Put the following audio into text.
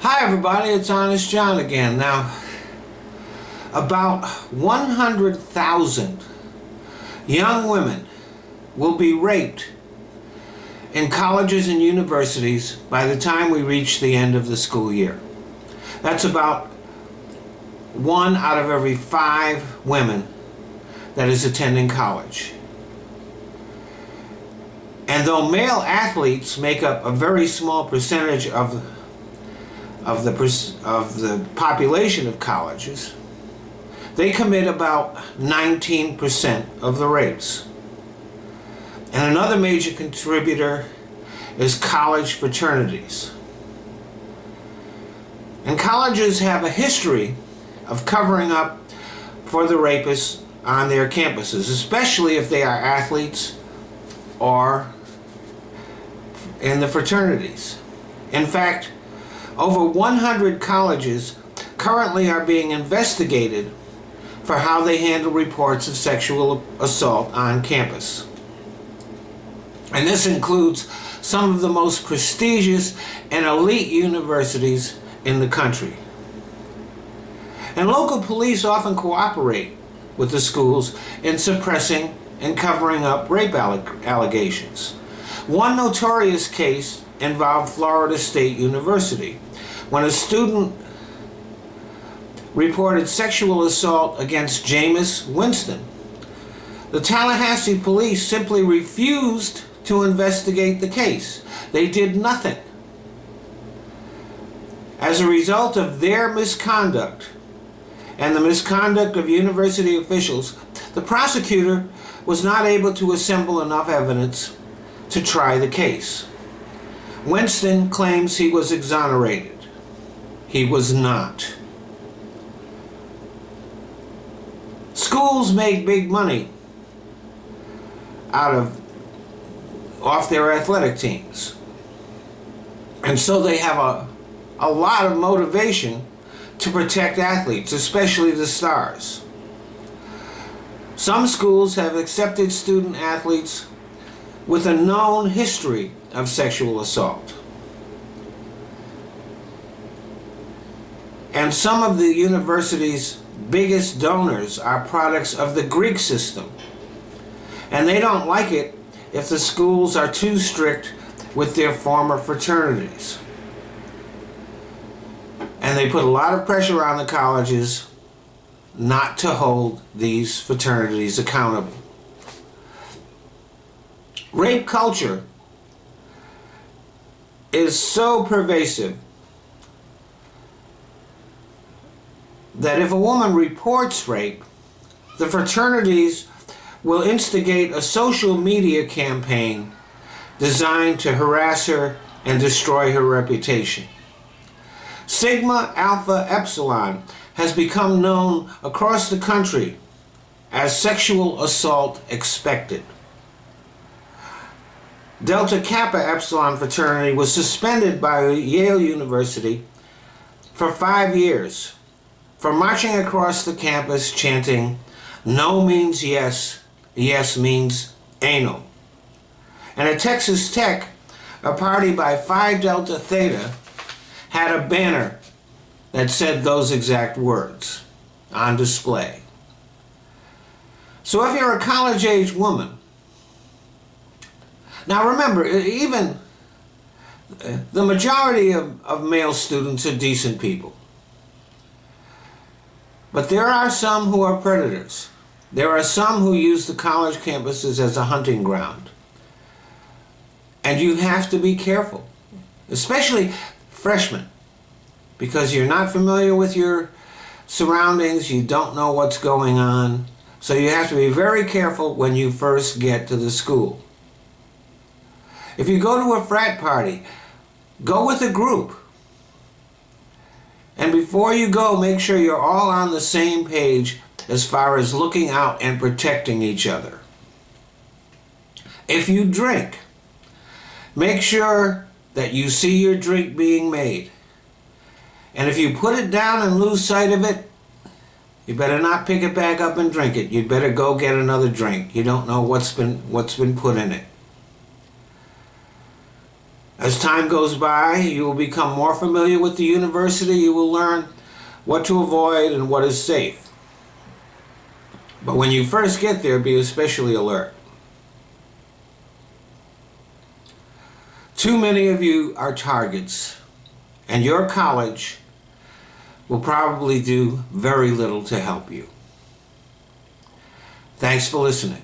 Hi everybody, it's Honest John again. Now, about 100,000 young women will be raped in colleges and universities by the time we reach the end of the school year. That's about 1 out of every 5 women that is attending college. And though male athletes make up a very small percentage of the population of colleges, they commit about 19% of the rapes. And another major contributor is college fraternities. And colleges have a history of covering up for the rapists on their campuses, especially if they are athletes or in the fraternities. In fact, over 100 colleges currently are being investigated for how they handle reports of sexual assault on campus. And this includes some of the most prestigious and elite universities in the country. And local police often cooperate with the schools in suppressing and covering up rape allegations. One notorious case involved Florida State University, when a student reported sexual assault against Jameis Winston. The Tallahassee police simply refused to investigate the case. They did nothing. As a result of their misconduct and the misconduct of university officials, the prosecutor was not able to assemble enough evidence to try the case. Winston claims he was exonerated. He was not. Schools make big money off their athletic teams. And so they have a lot of motivation to protect athletes, especially the stars. Some schools have accepted student athletes with a known history of sexual assault. And some of the university's biggest donors are products of the Greek system. And they don't like it if the schools are too strict with their former fraternities. And they put a lot of pressure on the colleges not to hold these fraternities accountable. Rape culture is so pervasive that if a woman reports rape, the fraternities will instigate a social media campaign designed to harass her and destroy her reputation. Sigma Alpha Epsilon has become known across the country as sexual assault expected. Delta Kappa Epsilon fraternity was suspended by Yale University for 5 years for marching across the campus chanting, "No means yes, yes means anal." And at Texas Tech, a party by Phi Delta Theta had a banner that said those exact words on display. So if you're a college-age woman, now remember, even the majority of male students are decent people. But there are some who are predators. There are some who use the college campuses as a hunting ground. And you have to be careful, especially freshmen, because you're not familiar with your surroundings, you don't know what's going on, so you have to be very careful when you first get to the school. If you go to a frat party, go with a group. And before you go, make sure you're all on the same page as far as looking out and protecting each other. If you drink, make sure that you see your drink being made. And if you put it down and lose sight of it, you better not pick it back up and drink it. You'd better go get another drink. You don't know what's been put in it. As time goes by, you will become more familiar with the university. You will learn what to avoid and what is safe. But when you first get there, be especially alert. Too many of you are targets, and your college will probably do very little to help you. Thanks for listening.